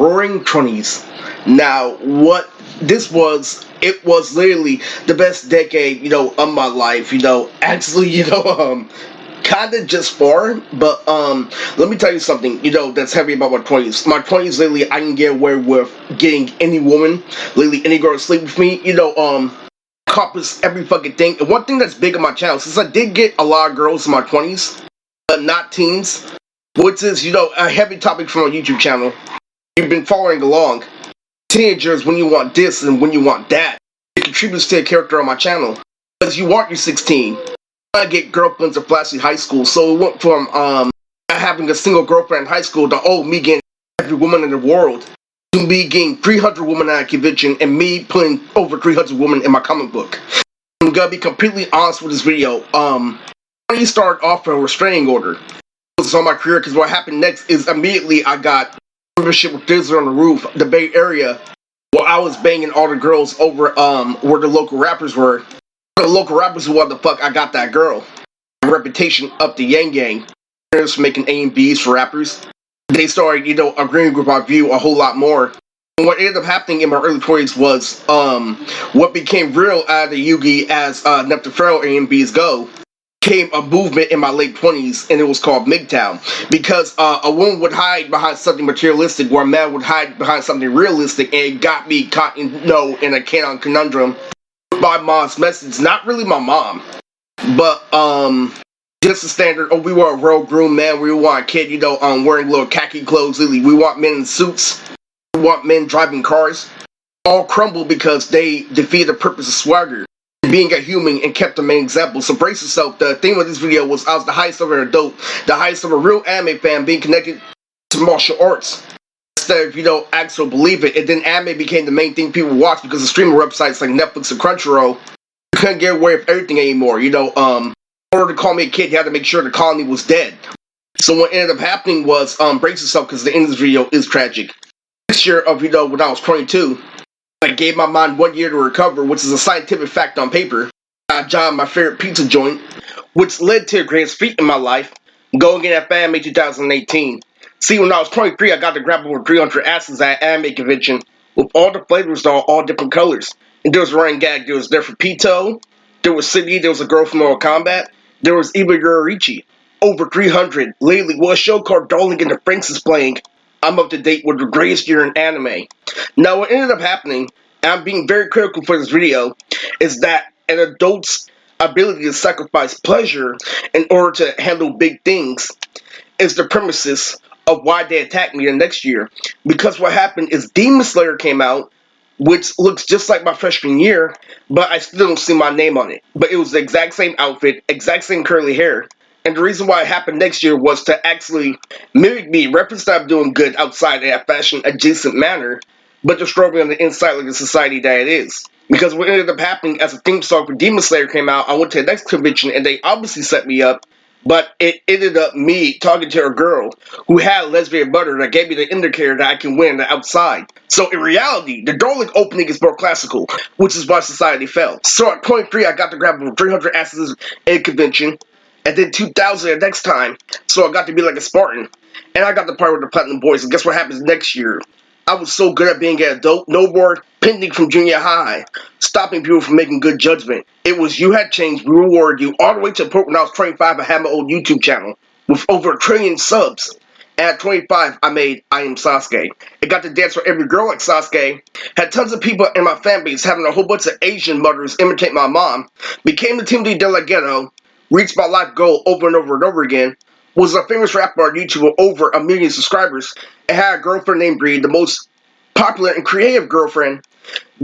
roaring 20's. Now, what this was, it was literally the best decade, of my life. Actually, kinda just far, but let me tell you something, that's heavy about my 20's. My 20's, literally, I can get away with getting any woman, literally any girl to sleep with me, encompass every fucking thing. And one thing that's big on my channel, since I did get a lot of girls in my 20's, but not teens, which is, a heavy topic from my YouTube channel. You've been following along. Teenagers, when you want this and when you want that, it contributes to a character on my channel. Because you want your 16. I get girlfriends at flashy high school, so it went from having a single girlfriend in high school to me getting every woman in the world, to me getting 300 women at a convention, and me putting over 300 women in my comic book. I'm gonna be completely honest with this video. When you started off a restraining order, it was on my career, because what happened next is immediately I got membership with Dizzler on the Roof, the Bay Area, where I was banging all the girls over where the local rappers were. The local rappers who, what the fuck, I got that girl. My reputation up the Yang Gang. There's making A and B's for rappers. They started, agreeing with my view a whole lot more. And what ended up happening in my early 20s was, what became real out of the Yugi as Neptune A and B's go, came a movement in my late 20s, and it was called MGTOW. Because a woman would hide behind something materialistic, where a man would hide behind something realistic, and it got me caught in a canon conundrum. My mom's message, not really my mom, but just the standard. We want a well-groomed man. We want a kid, wearing little khaki clothes. We want men in suits. We want men driving cars. All crumble because they defeat the purpose of swagger, being a human, and kept the main example. So brace yourself. The theme of this video was I was the highest of an adult, the highest of a real anime fan, being connected to martial arts. Instead of, actually believe it, and then anime became the main thing people watch because of streaming websites like Netflix and Crunchyroll. You couldn't get away with everything anymore. In order to call me a kid, you had to make sure the colony was dead. So what ended up happening was, brace yourself, because the end of this video is tragic. This year of, when I was 22, I gave my mind 1 year to recover, which is a scientific fact on paper. I joined my favorite pizza joint, which led to the greatest feat in my life, going in at Anime 2018. See, when I was 23, I got to grab over 300 asses at an anime convention, with all the flavors all different colors. And there was running gag, there was there for Pito, there was City, there was a girl from Mortal Kombat, there was Ibagurichi. Over 300. Lately, what a show called Darling in the Franxx is playing. I'm up to date with the greatest year in anime. Now, what ended up happening, and I'm being very critical for this video, is that an adult's ability to sacrifice pleasure in order to handle big things is the premises of why they attacked me the next year. Because what happened is Demon Slayer came out, which looks just like my freshman year, but I still don't see my name on it. But it was the exact same outfit, exact same curly hair. And the reason why it happened next year was to actually mimic me, represent I'm doing good outside in a fashion adjacent manner, but destroy me on the inside like the society that it is. Because what ended up happening as a theme song for Demon Slayer came out, I went to the next convention and they obviously set me up, but it ended up me talking to a girl who had a lesbian butter that gave me the indicator that I can win the outside. So in reality, the Darling opening is more classical, which is why society fell. So at 23, I got to grab over 300 asses at a convention, and then 2,000 the next time, so I got to be like a Spartan. And I got to party with the Platinum Boys, and guess what happens next year? I was so good at being an adult, no more pending from junior high, stopping people from making good judgment. It was you had changed, we rewarded you, all the way to the point when I was 25, I had my own YouTube channel with over 1 trillion subs. And at 25, I made I Am Sasuke. I got to dance for every girl like Sasuke, had tons of people in my fan base having a whole bunch of Asian mothers imitate my mom, became the Team de la Ghetto, reached my life goal over and over and over again, was a famous rapper on YouTube with over 1 million subscribers, and had a girlfriend named Bree, the most popular and creative girlfriend,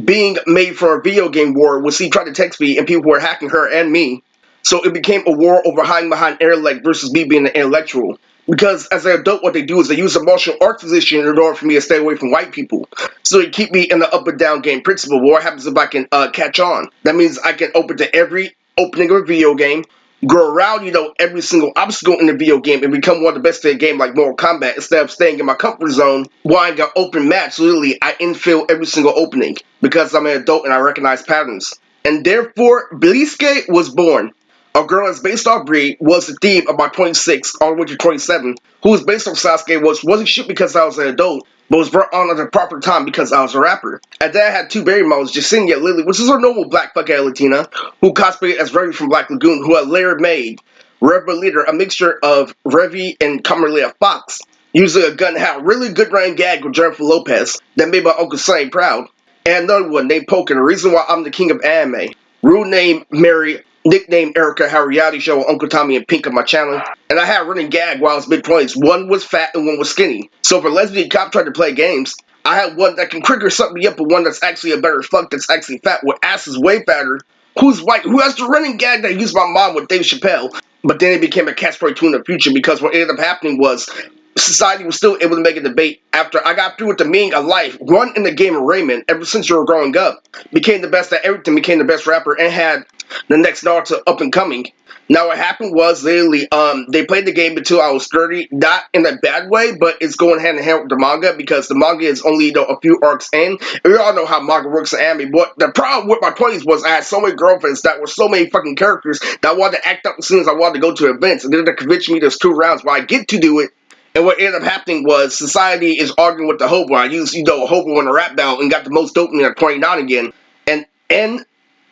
being made for a video game war, which she tried to text me and people were hacking her and me. So it became a war over hiding behind intellect versus me being an intellectual. Because as an adult, what they do is they use a martial arts position in order for me to stay away from white people. So they keep me in the up and down game principle. What happens if I can catch on? That means I can open to every opening of a video game, go around, every single obstacle in the video game and become one of the best in the game like Mortal Kombat instead of staying in my comfort zone while I got open match. Literally, I infill every single opening because I'm an adult and I recognize patterns. And therefore, Bliske was born. A girl that's based off Bree was the theme of my 26 all the way to 27, who was based off Sasuke, which wasn't shit because I was an adult, but was brought on at the proper time because I was a rapper. And then I had two baby models, Jacinia Lily, which is a normal black fuck-ass Latina, who cosplayed as Revy from Black Lagoon, who had later made Rebel Leader, a mixture of Revy and Camarilla Fox, using a gun hat, really good running gag with Jennifer Lopez that made my Uncle Sonny proud. And another one named Poker, the reason why I'm the king of anime. Real name Mary, nickname Erica, have a reality show with Uncle Tommy and Pink on my channel. And I had a running gag while I was mid-20s. One was fat and one was skinny. So if a lesbian cop tried to play games, I had one that can quicker suck me up, but one that's actually a better fuck that's actually fat, with ass is way fatter, who's white, who has the running gag that used my mom with Dave Chappelle. But then it became a catchphrase in the future because what ended up happening was society was still able to make a debate after I got through with the meaning of life. Run in the game of Raymond, ever since you were growing up, became the best at everything, became the best rapper, and had the next Naruto up and coming. Now what happened was literally they played the game until I was 30, not in a bad way, but it's going hand in hand with the manga because the manga is only a few arcs in. And we all know how manga works in anime. But the problem with my 20s was I had so many girlfriends that were so many fucking characters that I wanted to act up as soon as I wanted to go to events. And then they convinced me there's 2 rounds where I get to do it. And what ended up happening was society is arguing with the hobo. I used, a hobo in a rap battle and got the most dopamine at 29 again. And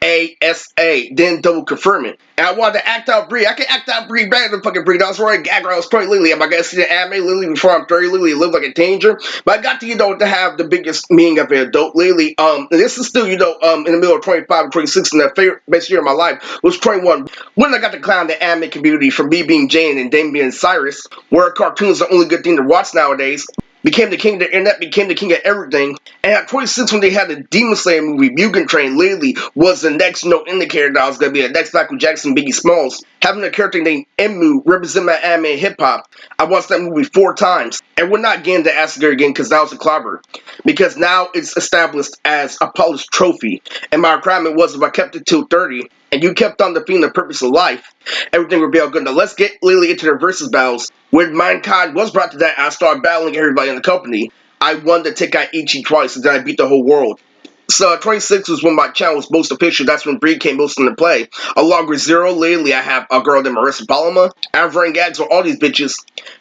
NASA, then double confirm it. And I wanted to act out Bree. I can act out Bree better than fucking Bree. That's where I was probably Lily. Am I gonna see the anime Lily before I'm 30? Lily lived like a teenager. But I got to, to have the biggest meaning of an adult. Lily, this is still, in the middle of 25 and 26, and the favorite best year of my life was 21. When I got to clown the anime community for me being Jane and Dame being Cyrus, where cartoons are the only good thing to watch nowadays. Became the king of the internet, became the king of everything. And at 26, when they had the Demon Slayer movie, Mugen Train, literally was the next indicator that I was going to be the next Michael Jackson, Biggie Smalls. Having a character named Emu represent my anime and hip-hop. I watched that movie 4 times. And we're not getting to Asgard again because that was a clobber. Because now it's established as a polished trophy. And my requirement was if I kept it till 30, and you kept on defeating the purpose of life, everything would be all good. Now let's get literally into the versus battles. When mankind was brought to that, I started battling everybody in the company. I won to take out Ichi twice, and then I beat the whole world. So 26 was when my channel was most official. That's when Bree came most into play. Along with Zero, lately I have a girl named Marissa Paloma. I have running gags with all these bitches.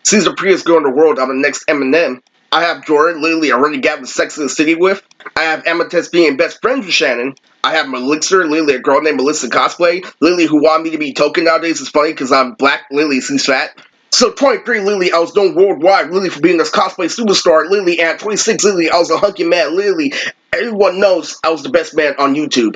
She's the prettiest girl in the world. I'm the next Eminem. I have Jordan, literally a running gag with Sex in the City with. I have Amethyst being best friends with Shannon. I have Melixer, literally a girl named Melissa Cosplay. Lily, who wanted me to be token nowadays, is funny because I'm black. Lily, she's fat. So 23, Lily, I was known worldwide, Lily, for being this cosplay superstar. Lily, at 26, Lily, I was a hunky man. Lily, everyone knows I was the best man on YouTube.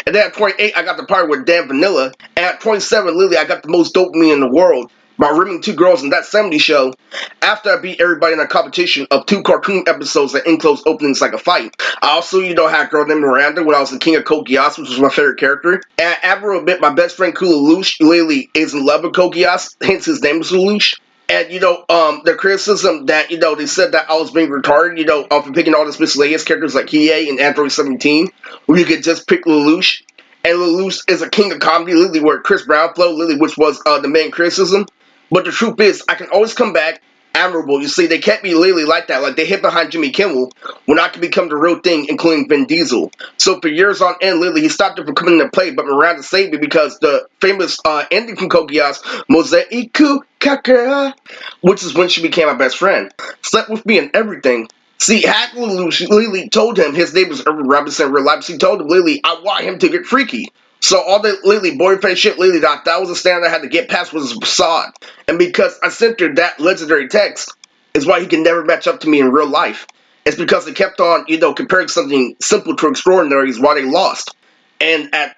And then at 28, I got the party with Dan Vanilla. And at 27, Lily, I got the most dopamine in the world by rimming 2 girls in that 70s show. After I beat everybody in a competition of 2 cartoon episodes that enclosed openings like a fight. I also, had a girl named Miranda when I was the king of Kokias, which was my favorite character. And after a bit, my best friend Kula Lelouch, Lily, is in love with Kokias, hence his name is Lelouch. And, the criticism that, they said that I was being retarded, for picking all these miscellaneous characters like Hiei and Android 17, where you could just pick Lelouch. And Lelouch is a king of comedy, Lily, where Chris Brown flowed, Lily, which was the main criticism. But the truth is, I can always come back admirable. You see, they can't be Lily like that. Like, they hid behind Jimmy Kimmel when I could become the real thing, including Vin Diesel. So for years on end, Lily, he stopped it from coming into play, but Miranda saved me because the famous ending from Kokias, Mosaiku Kakera, which is when she became my best friend. Slept with me and everything. See, had Lily told him his name was Irvin Robinson in real life. She told him, Lily, I want him to get freaky. So all the Lily boyfriend shit, Lily, that was a standard I had to get past was a facade. And because I sent her that legendary text, is why he can never match up to me in real life. It's because they kept on, comparing something simple to extraordinary is why they lost. And at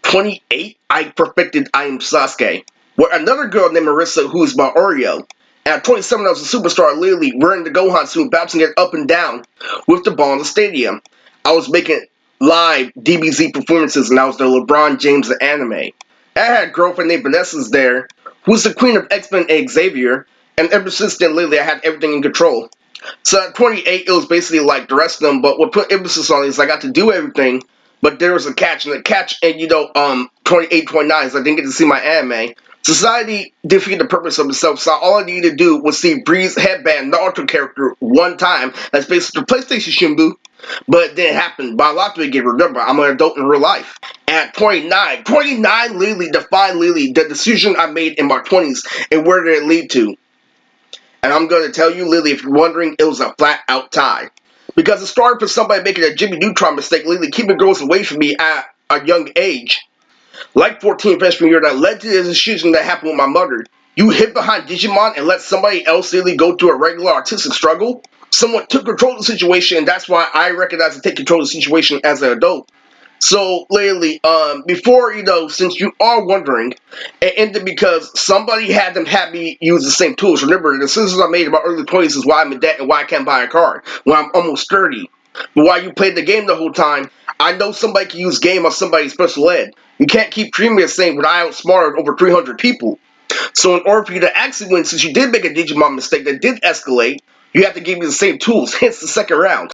28, I perfected I Am Sasuke. Where another girl named Marissa, who is my Oreo. And at 27, I was a superstar, literally wearing the Gohan suit, bouncing it up and down with the ball in the stadium. I was making live DBZ performances, and I was the LeBron James of anime. I had a girlfriend named Vanessa's there, who's the queen of X-Men and Xavier, and ever since then, lately, I had everything in control. So at 28, it was basically like the rest of them, but what put emphasis on it is I got to do everything, but there was a catch, and the catch, and 28, 29 is I didn't get to see my anime. Society defeated the purpose of itself, so all I needed to do was see Bree's headband Naruto character one time. That's basically the PlayStation Shimbu. But it didn't happen. But a lot of people get remember, I'm an adult in real life. At 29 literally defined the decision I made in my 20s and where did it lead to. And I'm going to tell you, Lily, if you're wondering, it was a flat out tie. Because it started for somebody making a Jimmy Neutron mistake, Lily, keeping girls away from me at a young age. Like 14 freshman year, that led to the decision that happened with my mother. You hid behind Digimon and let somebody else really go through a regular artistic struggle? Someone took control of the situation, and that's why I recognize and take control of the situation as an adult. So, lately, before, since you are wondering, it ended because somebody had them have me use the same tools. Remember, the decisions I made in my early 20s is why I'm in debt and why I can't buy a car when I'm almost 30. But while you played the game the whole time, I know somebody can use game on somebody's special ed. You can't keep treating me the same when I outsmarted over 300 people. So in order for you to actually win, since you did make a Digimon mistake that did escalate, you have to give me the same tools, hence the second round.